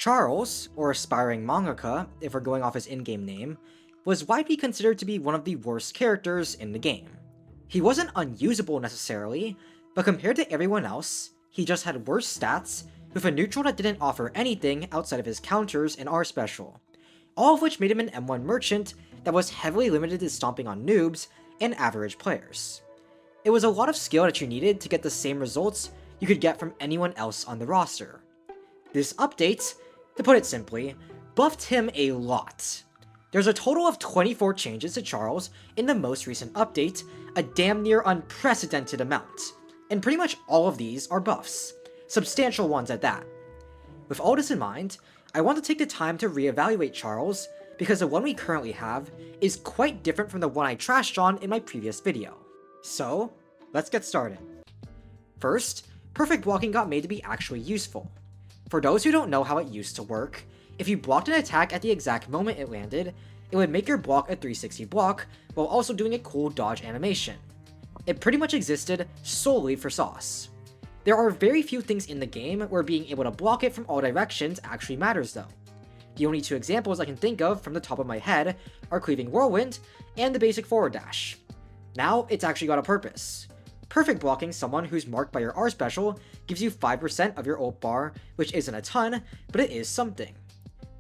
Charles, or aspiring mangaka, if we're going off his in-game name, was widely considered to be one of the worst characters in the game. He wasn't unusable necessarily, but compared to everyone else, he just had worse stats, with a neutral that didn't offer anything outside of his counters and R special, all of which made him an M1 merchant that was heavily limited to stomping on noobs and average players. It was a lot of skill that you needed to get the same results you could get from anyone else on the roster. This update, to put it simply, buffed him a lot. There's a total of 24 changes to Charles in the most recent update, a damn near unprecedented amount, and pretty much all of these are buffs, substantial ones at that. With all this in mind, I want to take the time to reevaluate Charles, because the one we currently have is quite different from the one I trashed on in my previous video. So, let's get started. First, perfect blocking got made to be actually useful. For those who don't know how it used to work, if you blocked an attack at the exact moment it landed, it would make your block a 360 block, while also doing a cool dodge animation. It pretty much existed solely for sauce. There are very few things in the game where being able to block it from all directions actually matters though. The only two examples I can think of from the top of my head are Cleaving Whirlwind and the basic forward dash. Now it's actually got a purpose. Perfect blocking someone who's marked by your R special gives you 5% of your ult bar, which isn't a ton, but it is something.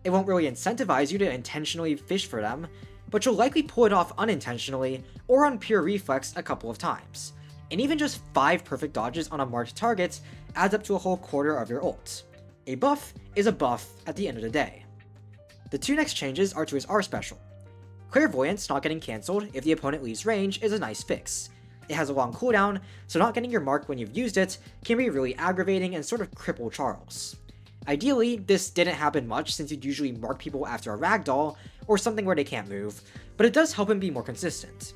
It won't really incentivize you to intentionally fish for them, but you'll likely pull it off unintentionally or on pure reflex a couple of times. And even just 5 perfect dodges on a marked target adds up to a whole quarter of your ult. A buff is a buff at the end of the day. The two next changes are to his R special. Clairvoyance not getting cancelled if the opponent leaves range is a nice fix. It has a long cooldown, so not getting your mark when you've used it can be really aggravating and sort of cripple Charles. Ideally, this didn't happen much since you'd usually mark people after a ragdoll or something where they can't move, but it does help him be more consistent.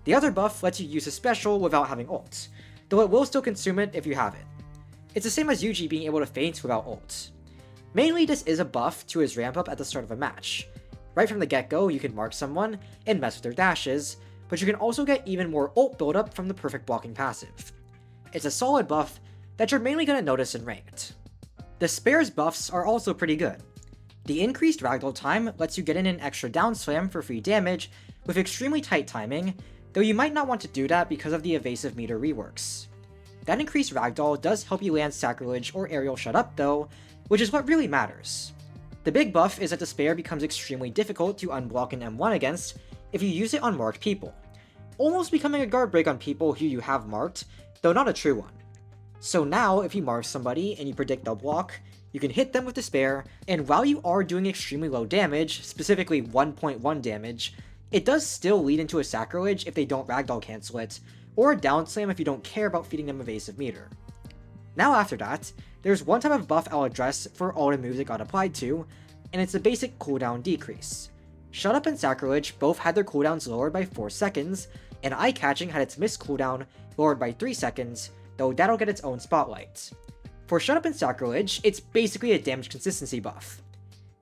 The other buff lets you use a special without having ult, though it will still consume it if you have it. It's the same as Yuji being able to feint without ult. Mainly this is a buff to his ramp up at the start of a match. Right from the get-go you can mark someone and mess with their dashes, but you can also get even more ult buildup from the perfect blocking passive. It's a solid buff that you're mainly going to notice in ranked. The spares buffs are also pretty good. The increased ragdoll time lets you get in an extra down slam for free damage with extremely tight timing, though you might not want to do that because of the evasive meter reworks. That increased ragdoll does help you land Sacrilege or Aerial Shut Up though, which is what really matters. The big buff is that the spare becomes extremely difficult to unblock an M1 against if you use it on marked people, almost becoming a guard break on people who you have marked, though not a true one. So now, if you mark somebody and you predict they'll block, you can hit them with the spare, and while you are doing extremely low damage, specifically 1.1 damage, it does still lead into a Sacrilege if they don't ragdoll cancel it, or a down slam if you don't care about feeding them evasive meter. Now after that, there's one type of buff I'll address for all the moves it got applied to, and it's the basic cooldown decrease. Shut Up and Sacrilege both had their cooldowns lowered by 4 seconds, and Eye Catching had its missed cooldown lowered by 3 seconds, though that'll get its own spotlight. For Shut Up and Sacrilege, it's basically a damage consistency buff.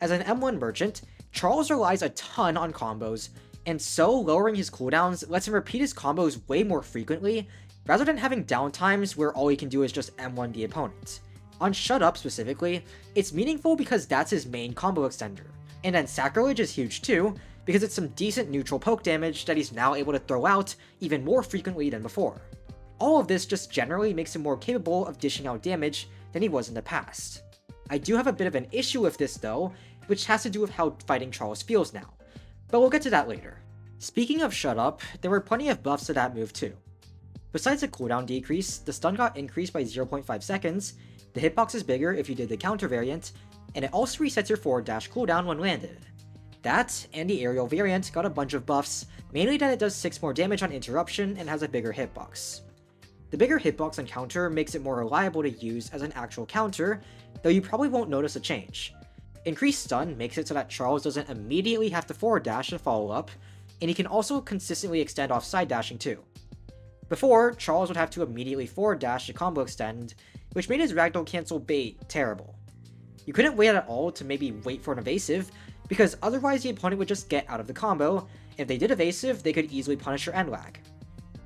As an M1 merchant, Charles relies a ton on combos, and so lowering his cooldowns lets him repeat his combos way more frequently, rather than having downtimes where all he can do is just M1 the opponent. On Shut Up specifically, it's meaningful because that's his main combo extender, and then Sacrilege is huge too, because it's some decent neutral poke damage that he's now able to throw out even more frequently than before. All of this just generally makes him more capable of dishing out damage than he was in the past. I do have a bit of an issue with this though, which has to do with how fighting Charles feels now, but we'll get to that later. Speaking of Shut Up, there were plenty of buffs to that move too. Besides the cooldown decrease, the stun got increased by 0.5 seconds, the hitbox is bigger if you did the counter variant, and it also resets your forward dash cooldown when landed. That, and the aerial variant got a bunch of buffs, mainly that it does 6 more damage on interruption and has a bigger hitbox. The bigger hitbox on counter makes it more reliable to use as an actual counter, though you probably won't notice a change. Increased stun makes it so that Charles doesn't immediately have to forward dash to follow up, and he can also consistently extend off side dashing too. Before, Charles would have to immediately forward dash to combo extend, which made his ragdoll cancel bait terrible. You couldn't wait at all to maybe wait for an evasive, because otherwise the opponent would just get out of the combo, and if they did evasive, they could easily punish your end lag.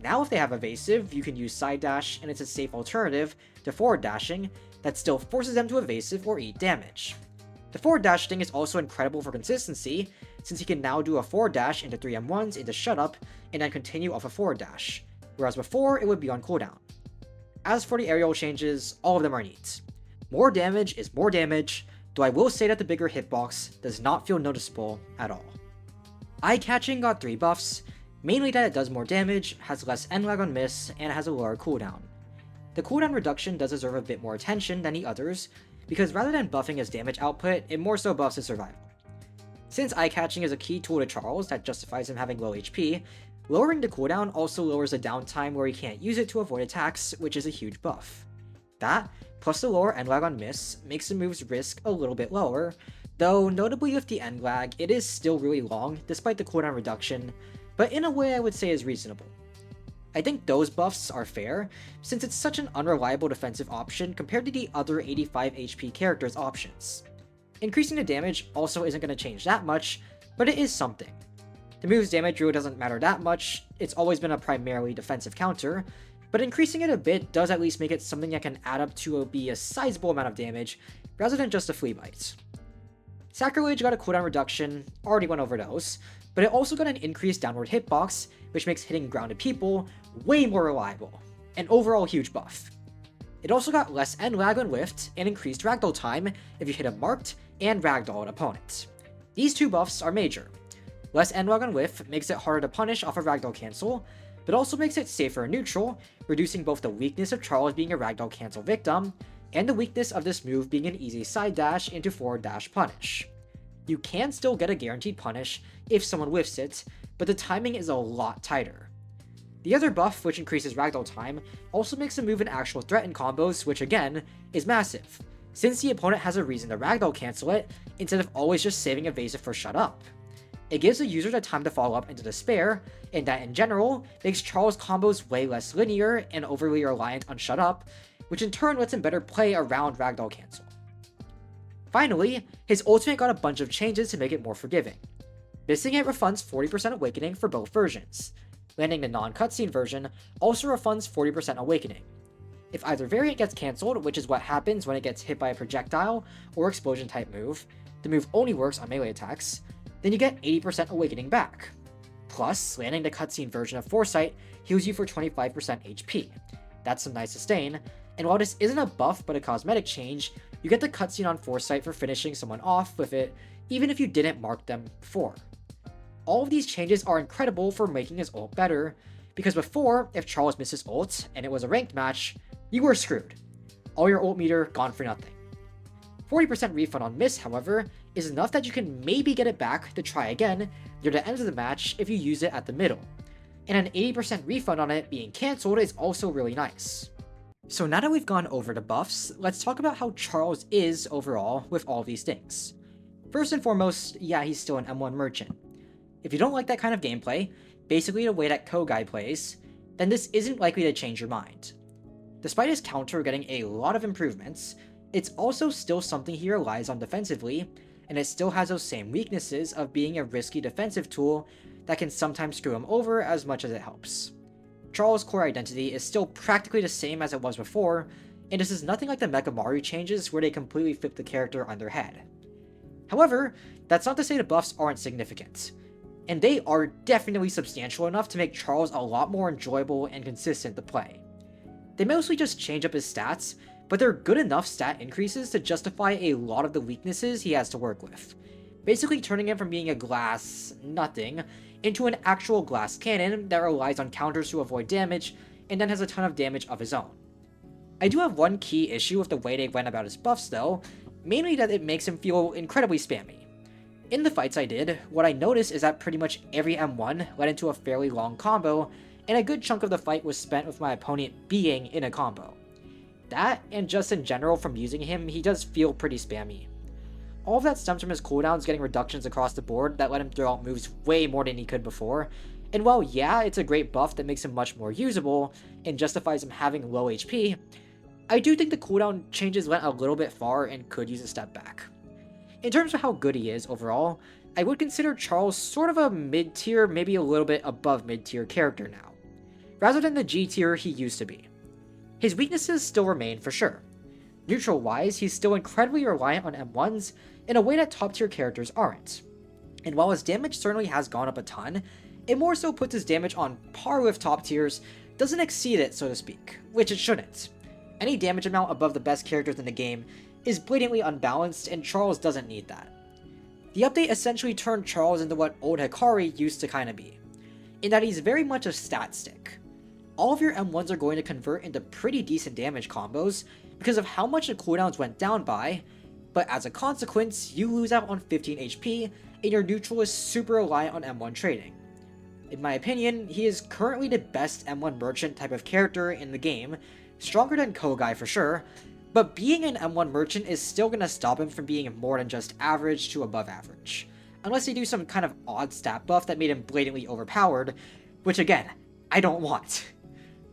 Now if they have evasive, you can use side dash, and it's a safe alternative to forward dashing that still forces them to evasive or eat damage. The forward dash thing is also incredible for consistency, since he can now do a forward dash into 3 M1s into shut up, and then continue off a forward dash, whereas before it would be on cooldown. As for the aerial changes, all of them are neat. More damage is more damage, though I will say that the bigger hitbox does not feel noticeable at all. Eye-catching got 3 buffs, mainly that it does more damage, has less end lag on miss, and has a lower cooldown. The cooldown reduction does deserve a bit more attention than the others, because rather than buffing his damage output, it more so buffs his survival. Since eye-catching is a key tool to Charles that justifies him having low HP, lowering the cooldown also lowers the downtime where he can't use it to avoid attacks, which is a huge buff. That, plus the lower end lag on miss, makes the move's risk a little bit lower, though notably with the end lag, it is still really long despite the cooldown reduction, but in a way I would say is reasonable. I think those buffs are fair, since it's such an unreliable defensive option compared to the other 85 HP characters' options. Increasing the damage also isn't going to change that much, but it is something. The move's damage really doesn't matter that much, it's always been a primarily defensive counter, but increasing it a bit does at least make it something that can add up to be a sizable amount of damage, rather than just a flea bite. Sacrilege got a cooldown reduction, already went over those, but it also got an increased downward hitbox, which makes hitting grounded people way more reliable, an overall huge buff. It also got less end lag on lift and increased ragdoll time if you hit a marked and ragdoll an opponent. These 2 buffs are major. Less end lag on whiff makes it harder to punish off a ragdoll cancel, but also makes it safer in neutral, reducing both the weakness of Charles being a ragdoll cancel victim, and the weakness of this move being an easy side dash into forward dash punish. You can still get a guaranteed punish if someone whiffs it, but the timing is a lot tighter. The other buff, which increases ragdoll time, also makes the move an actual threat in combos, which again, is massive, since the opponent has a reason to ragdoll cancel it, instead of always just saving evasive for shut up. It gives the user the time to follow up into despair, and that in general, makes Charles' combos way less linear and overly reliant on shut up, which in turn lets him better play around ragdoll cancel. Finally, his ultimate got a bunch of changes to make it more forgiving. Missing it refunds 40% awakening for both versions. Landing the non-cutscene version also refunds 40% awakening. If either variant gets cancelled, which is what happens when it gets hit by a projectile or explosion type move, the move only works on melee attacks, then you get 80% awakening back. Plus, landing the cutscene version of Foresight heals you for 25% HP. That's some nice sustain, and while this isn't a buff but a cosmetic change, you get the cutscene on Foresight for finishing someone off with it, even if you didn't mark them before. All of these changes are incredible for making his ult better, because before, if Charles missed his ult and it was a ranked match, you were screwed. All your ult meter gone for nothing. 40% refund on miss, however, is enough that you can maybe get it back to try again near the end of the match if you use it at the middle. And an 80% refund on it being cancelled is also really nice. So now that we've gone over the buffs, let's talk about how Charles is overall with all these things. First and foremost, yeah, he's still an M1 merchant. If you don't like that kind of gameplay, basically the way that Kogai plays, then this isn't likely to change your mind. Despite his counter getting a lot of improvements, it's also still something he relies on defensively, and it still has those same weaknesses of being a risky defensive tool that can sometimes screw him over as much as it helps. Charles' core identity is still practically the same as it was before, and this is nothing like the Mecha Mario changes where they completely flip the character on their head. However, that's not to say the buffs aren't significant, and they are definitely substantial enough to make Charles a lot more enjoyable and consistent to play. They mostly just change up his stats, but they're good enough stat increases to justify a lot of the weaknesses he has to work with, basically turning him from being a glass nothing into an actual glass cannon that relies on counters to avoid damage and then has a ton of damage of his own. I do have one key issue with the way they went about his buffs though, mainly that it makes him feel incredibly spammy. In the fights I did, what I noticed is that pretty much every M1 led into a fairly long combo, and a good chunk of the fight was spent with my opponent being in a combo. That, and just in general from using him, he does feel pretty spammy. All of that stems from his cooldowns getting reductions across the board that let him throw out moves way more than he could before, and while yeah, it's a great buff that makes him much more usable, and justifies him having low HP, I do think the cooldown changes went a little bit far and could use a step back. In terms of how good he is overall, I would consider Charles sort of a mid-tier, maybe a little bit above mid-tier character now, rather than the G-tier he used to be. His weaknesses still remain for sure. Neutral-wise, he's still incredibly reliant on M1s in a way that top-tier characters aren't. And while his damage certainly has gone up a ton, it more so puts his damage on par with top tiers, doesn't exceed it, so to speak, which it shouldn't. Any damage amount above the best characters in the game is blatantly unbalanced, and Charles doesn't need that. The update essentially turned Charles into what old Hikari used to kinda be, in that he's very much a stat stick. All of your M1s are going to convert into pretty decent damage combos because of how much the cooldowns went down by, but as a consequence, you lose out on 15 HP, and your neutral is super reliant on M1 trading. In my opinion, he is currently the best M1 merchant type of character in the game, stronger than Kogai for sure, but being an M1 merchant is still going to stop him from being more than just average to above average, unless they do some kind of odd stat buff that made him blatantly overpowered, which again, I don't want.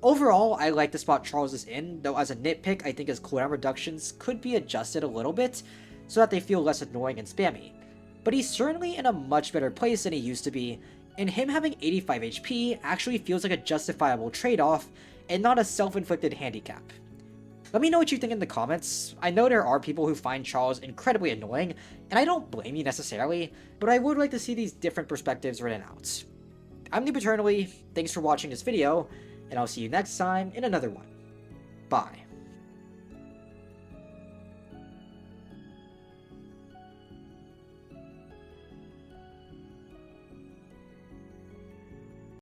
Overall, I like the spot Charles is in, though as a nitpick, I think his cooldown reductions could be adjusted a little bit, so that they feel less annoying and spammy. But he's certainly in a much better place than he used to be, and him having 85 HP actually feels like a justifiable trade-off, and not a self-inflicted handicap. Let me know what you think in the comments. I know there are people who find Charles incredibly annoying, and I don't blame you necessarily, but I would like to see these different perspectives written out. I'm Noob Eternally, thanks for watching this video, and I'll see you next time in another one. Bye.